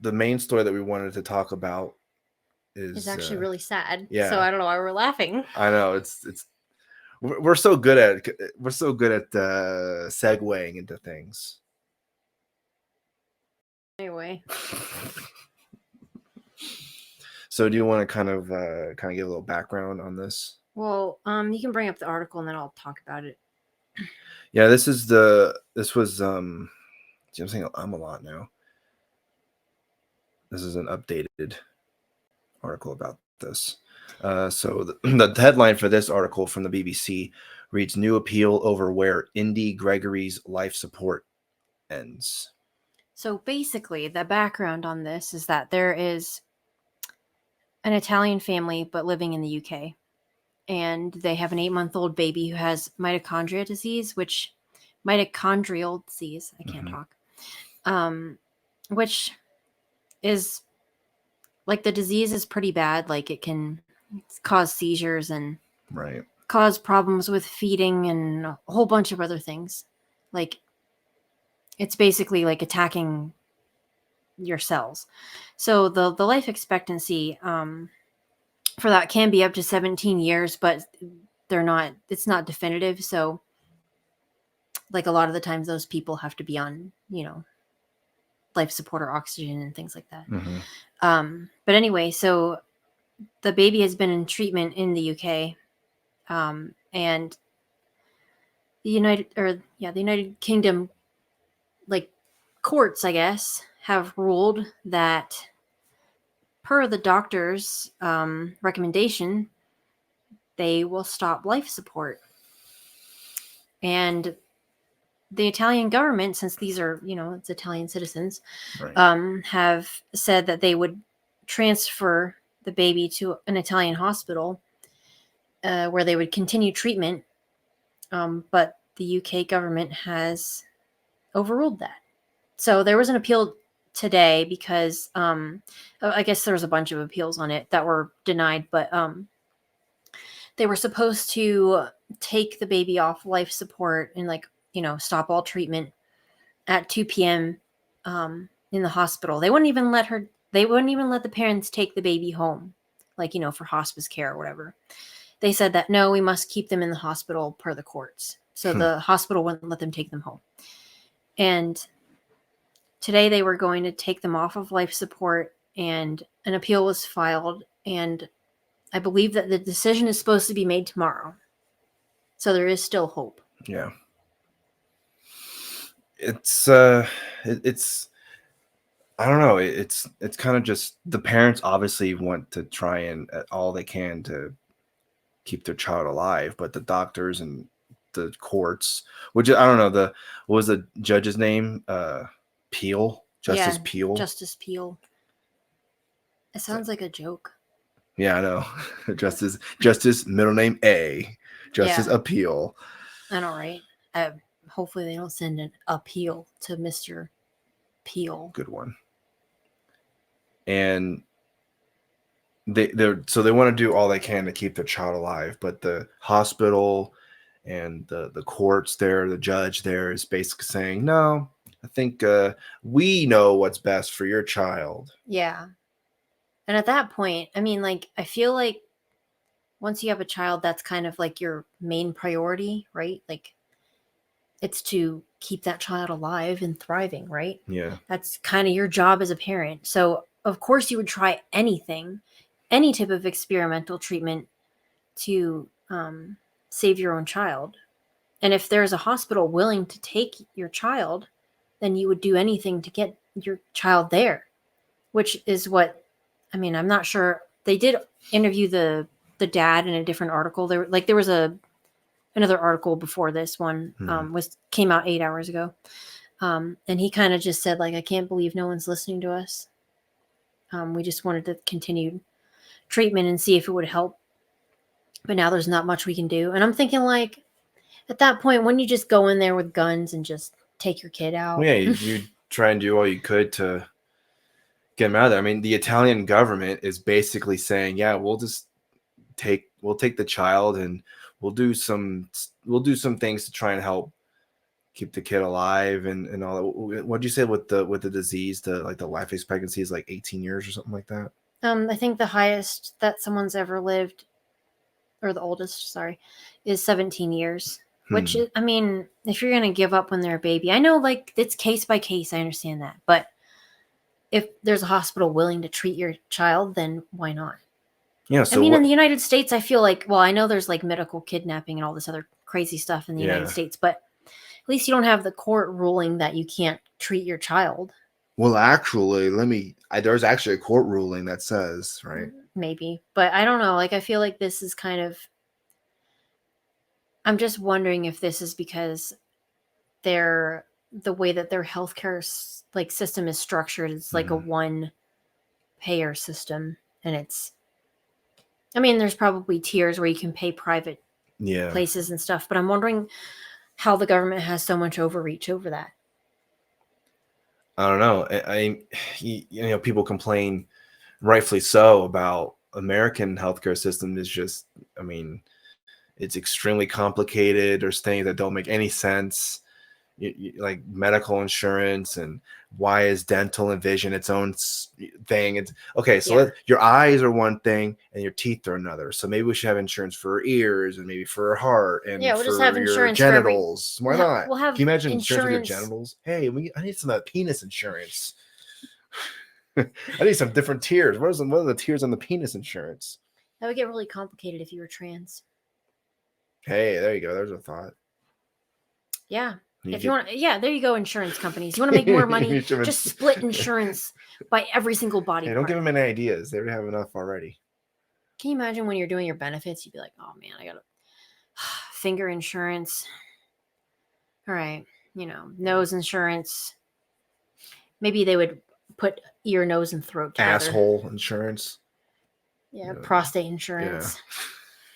the main story that we wanted to talk about It's is actually really sad. So yeah, I don't know why we're laughing. I know it's we're so good at segueing into things. Anyway. So do you want to kind of give a little background on this? Well, you can bring up the article and then I'll talk about it. Yeah, this was I'm saying I'm a lot now. This is an updated article about this. So the headline for this article from the BBC reads "New appeal over where Indy Gregory's life support ends." So basically, the background on this is that there is an Italian family but living in the UK. And they have an 8-month-old baby who has mitochondrial disease, I can't Mm-hmm. talk, which is like the disease is pretty bad. Like it can cause seizures and Right. cause problems with feeding and a whole bunch of other things. Like it's basically like attacking your cells. So the life expectancy for that can be up to 17 years, but it's not definitive. So like a lot of the times those people have to be on, life support or oxygen and things like that. Mm-hmm. But anyway, so the baby has been in treatment in the UK, and the United Kingdom, like courts, I guess, have ruled that per the doctor's recommendation, they will stop life support. And the Italian government, since these are, it's Italian citizens, Right. have said that they would transfer the baby to an Italian hospital where they would continue treatment. But the UK government has overruled that. So there was an appeal today because I guess there was a bunch of appeals on it that were denied, but they were supposed to take the baby off life support and stop all treatment at 2 p.m. In the hospital. They wouldn't even let the parents take the baby home, for hospice care or whatever. They said that no, we must keep them in the hospital per the courts. So the hospital wouldn't let them take them home. And today they were going to take them off of life support, and an appeal was filed, and I believe that the decision is supposed to be made tomorrow. So there is still hope. Yeah. It's it's I don't know. It's kind of just the parents obviously want to try and all they can to keep their child alive, but the doctors and the courts, which I don't know, what was the judge's name? Peel, Justice Yeah, Peel. Justice Peel. It sounds like a joke. Yeah, I know. Justice middle name A, Justice Yeah. Appeal. I know, right? Hopefully they don't send an appeal to Mr. Peel. Good one. And they want to do all they can to keep their child alive, but the hospital and the courts there, the judge there is basically saying, no, I think we know what's best for your child. Yeah. And at that point, I mean, I feel like once you have a child, that's kind of like your main priority, right? Like, it's to keep that child alive and thriving, right? Yeah. That's kind of your job as a parent. So, of course, you would try anything, any type of experimental treatment to save your own child. And if there's a hospital willing to take your child, then you would do anything to get your child there, which is what, I mean, I'm not sure. They did interview the dad in a different article. There was another article before this one came out 8 hours ago. And he kind of just said, I can't believe no one's listening to us. We just wanted to continue treatment and see if it would help. But now there's not much we can do. And I'm thinking, at that point, when you just go in there with guns and just take your kid out. Well, yeah, you try and do all you could to get him out of there. I mean, the Italian government is basically saying, yeah, we'll take the child and we'll do some things to try and help keep the kid alive and all that. What'd you say with the disease? The like the life expectancy is like 18 years or something like that. I think the highest that someone's ever lived, or the oldest, sorry, is 17 years. Which is, I mean, if you're gonna give up when they're a baby, I know like it's case by case. I understand that, but if there's a hospital willing to treat your child, then why not? Yeah. So I mean, in what? the United States, I feel like, well, I know there's like medical kidnapping and all this other crazy stuff in the United Yeah. States, but at least you don't have the court ruling that you can't treat your child. Well, actually, there's actually a court ruling that says, right? Maybe, but I don't know. Like, I feel like this is kind of. I'm just wondering if this is because the way that their healthcare like system is structured. It's like a one payer system, and it's. I mean, there's probably tiers where you can pay private places and stuff, but I'm wondering how the government has so much overreach over that. I don't know. People complain, rightfully so, about American healthcare system is just, I mean, it's extremely complicated. There's things that don't make any sense, like medical insurance, and why is dental and vision its own thing? It's okay. So your eyes are one thing and your teeth are another. So maybe we should have insurance for ears and maybe for heart and we'll for just have your insurance genitals. Why not? We'll have Can you imagine insurance for your genitals? Hey, I need some penis insurance. I need some different tiers. What are the tiers on the penis insurance? That would get really complicated if you were trans. Hey, there you go. There's a thought. Yeah. If you want, there you go, insurance companies. You want to make more money? Just split insurance by every single body part. Don't give them any ideas. They already have enough already. Can you imagine when you're doing your benefits, you'd be like, oh man, I got to finger insurance. All right. Nose insurance. Maybe they would put ear, nose, and throat together. Asshole insurance. Yeah, prostate insurance.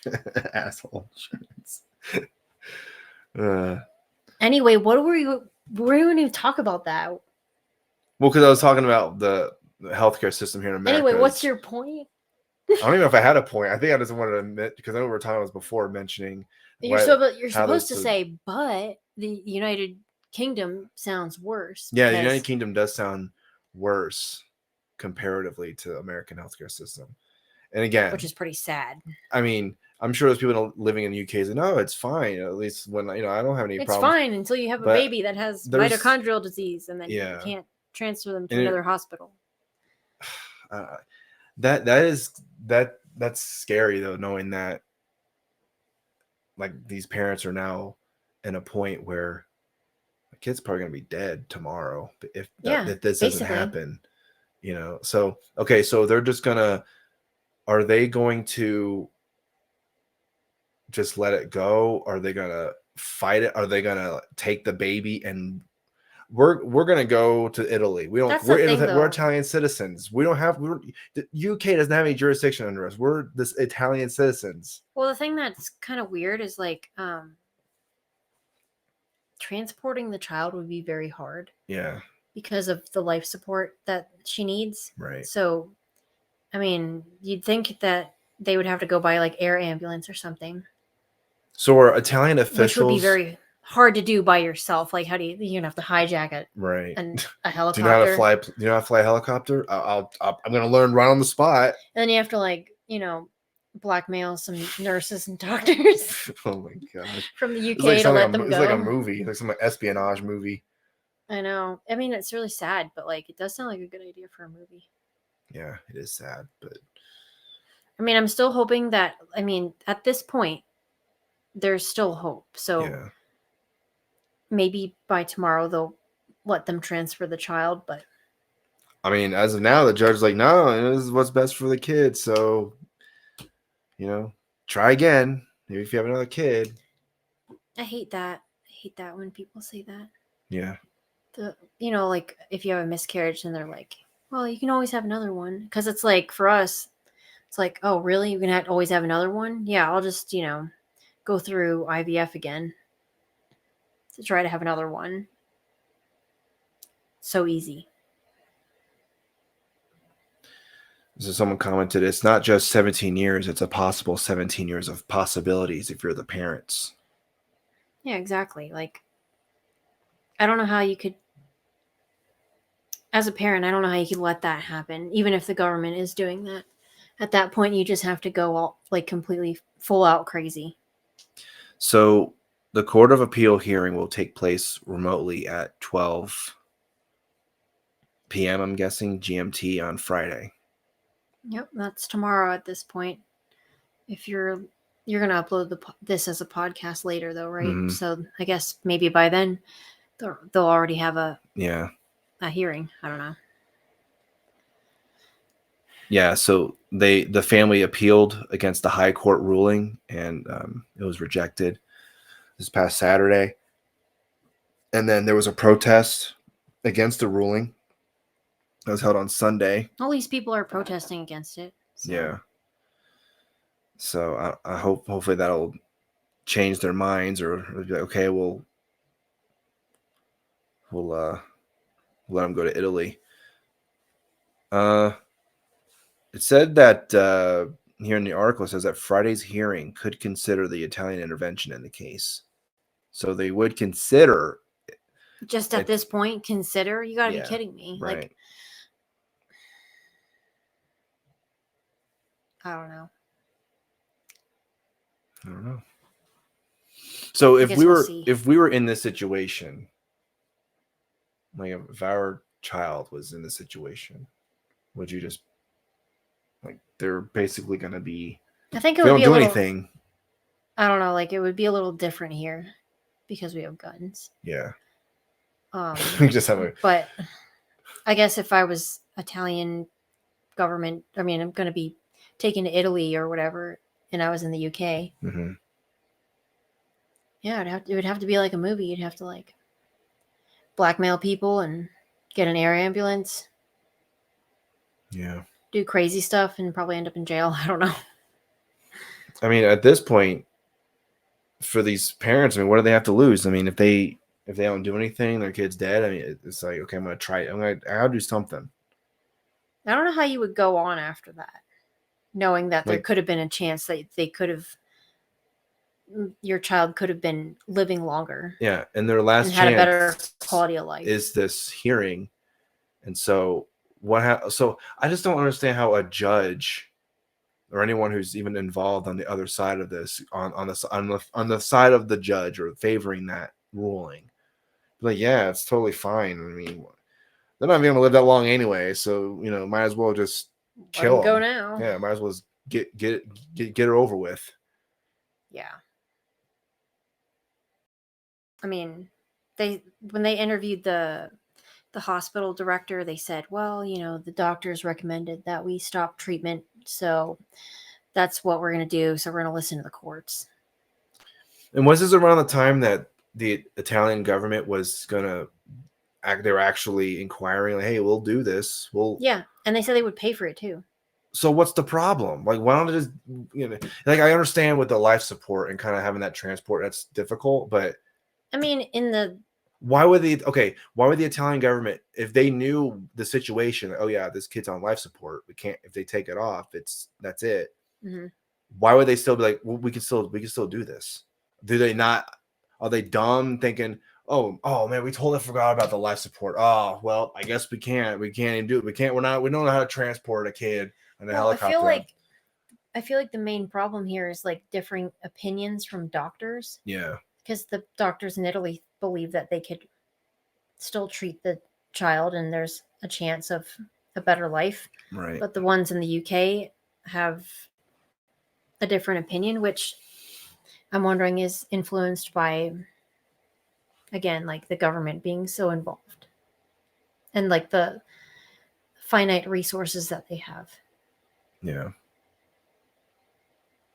Yeah. Asshole insurance. Anyway, what were you? We didn't even talk about that. Well, because I was talking about the healthcare system here in America. Anyway, what's your point? I don't even know if I had a point. I think I just wanted to admit, because I know we were talking about this before, mentioning. You're supposed to say, but the United Kingdom sounds worse. Yeah, the United Kingdom does sound worse comparatively to American healthcare system. And again, which is pretty sad. I mean, I'm sure those people living in the UK say, no, it's fine. At least when I don't have any problems. It's fine until you have a baby that has mitochondrial disease, and then you can't transfer them to another hospital. That's scary though, knowing that like these parents are now in a point where the kid's probably gonna be dead tomorrow if this doesn't happen. So okay, so they're just gonna. Are they going to just let it go? Are they gonna fight it? Are they gonna take the baby and we're gonna go to Italy? We're Italian citizens. The UK doesn't have any jurisdiction under us. We're this Italian citizens. Well, the thing that's kind of weird is like transporting the child would be very hard. Yeah. Because of the life support that she needs. Right. So I mean, you'd think that they would have to go by like air ambulance or something. So are Italian officials? Which would be very hard to do by yourself. Like, how do you're gonna have to hijack it? Right. And a helicopter. Do you know how to fly a helicopter? I'm gonna learn right on the spot. And then you have to blackmail some nurses and doctors. Oh my god. From the UK to let them go. It's like a movie, like some espionage movie. I know. I mean, it's really sad, but like, it does sound like a good idea for a movie. Yeah, it is sad, but I mean, I'm still hoping that. I mean, at this point, there's still hope. So maybe by tomorrow they'll let them transfer the child. But I mean, as of now, the judge's like, no, this is what's best for the kid. So, try again. Maybe if you have another kid. I hate that. I hate that when people say that. Yeah. Like if you have a miscarriage and they're like, well, you can always have another one. Because it's like, for us, it's like, oh, really? You're going to always have another one? Yeah, I'll just, go through IVF again to try to have another one. So easy. So someone commented, it's not just 17 years. It's a possible 17 years of possibilities if you're the parents. Yeah, exactly. Like, I don't know how you could, as a parent, I don't know how you could let that happen, even if the government is doing that. At that point, you just have to go all like completely full out crazy. So the Court of Appeal hearing will take place remotely at 12 p.m., I'm guessing, GMT on Friday. Yep, that's tomorrow at this point. If you're gonna upload this as a podcast later, though, right? Mm-hmm. So I guess maybe by then they'll already have Yeah. a hearing. I don't know. Yeah, so the family appealed against the high court ruling, and it was rejected this past Saturday. And then there was a protest against the ruling that was held on Sunday. All these people are protesting against it. So. Yeah. So I hope hopefully that'll change their minds, or be like, okay, we'll let them go to Italy. It said that here in the article, it says that Friday's hearing could consider the Italian intervention in the case. So they would consider Just at it. this point, consider? You got to be Yeah, kidding me. right. Like, I don't know. I don't know. So I if guess we we'll were see. if we were in this situation, like if our child was in this situation, would you just like they're basically gonna be I think it if they would don't be a do little, anything? I don't know, like it would be a little different here because we have guns. Yeah. Um, We just have a but I guess if I was Italian government, I mean, I'm going to be taken to Italy or whatever, and I was in the UK. mm-hmm. Yeah, it would have to be like a movie. You'd have to like blackmail people and get an air ambulance, Yeah. do crazy stuff, and probably end up in jail. I don't know. I mean, at this point, for these parents, I mean, what do they have to lose? I mean, if they don't do anything, their kid's dead. I mean, it's like, okay, I'm gonna try it. I'll do something. I don't know how you would go on after that, knowing that there Like, could have been a chance that they could have, your child could have been living longer yeah, and their and last had a better chance quality of life. is this hearing, and so so I just don't understand how a judge or anyone who's even involved on the other side of this, on the side of the judge or favoring that ruling, like, yeah, it's totally fine. I mean, they're not even gonna live that long anyway, so might as well just Let them kill go them. now. Yeah, might as well get her over with. Yeah. I mean, they when they interviewed the hospital director, they said, "Well, the doctors recommended that we stop treatment, so that's what we're going to do. So we're going to listen to the courts." And was this around the time that the Italian government was gonna they were actually inquiring, like, hey, we'll do this. Yeah, and they said they would pay for it too. So what's the problem? Like, why don't it just, like, I understand with the life support and kind of having that transport, that's difficult, but I mean, why would the Italian government, if they knew the situation, oh yeah, this kid's on life support, we can't, if they take it off, that's it. mm-hmm. Why would they still be like, well, we can still do this? Do they not? Are they dumb thinking, oh man, we totally forgot about the life support. Oh well, I guess we can't even do it. We don't know how to transport a kid in a Well, helicopter. I feel like the main problem here is like differing opinions from doctors. Yeah. Because the doctors in Italy believe that they could still treat the child and there's a chance of a better life. Right. But the ones in the UK have a different opinion, which I'm wondering is influenced by, again, like the government being so involved and like the finite resources that they have. Yeah.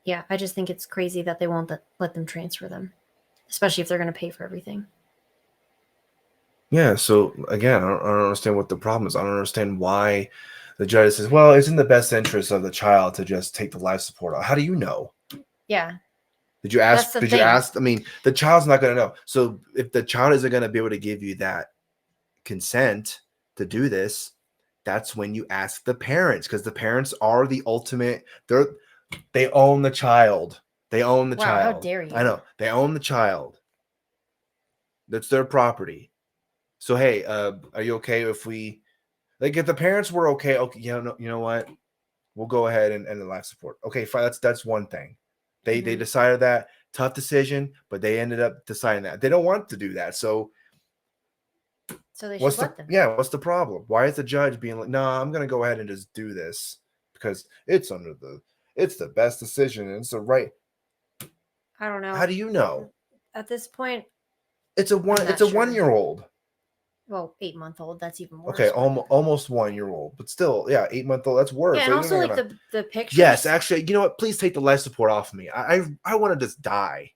Yeah, I just think it's crazy that they won't let them transfer them, especially if they're going to pay for everything. Yeah. So again, I don't understand what the problem is. I don't understand why the judge says, well, it's in the best interest of the child to just take the life support out. How do you know? Yeah. Did you ask? That's the Did thing. you ask? I mean, the child's not going to know. So if the child isn't going to be able to give you that consent to do this, that's when you ask the parents, because the parents are the ultimate. They own the child. They own the Wow, how child. dare you? I know, they own the child. That's their property. So hey, are you okay if we like if the parents were okay? Okay, you know what? We'll go ahead and end the life support. Okay, fine. That's one thing. They Mhm. decided that tough decision, but they ended up deciding that they don't want to do that. So So they should what's the let them. what's the problem? Why is the judge being like, no, I'm gonna go ahead and just do this because it's the best decision and it's the right. I don't How know. do you know? At this point, It's I'm not a sure. 1 year old. Well, 8-month old. That's even Okay, worse. But almost 1 year old, but still, yeah, 8 month old. That's yeah, worse. and Like, they're also not like gonna. the Yes, pictures. actually, you know what? Please take the life support off me. I want to just die.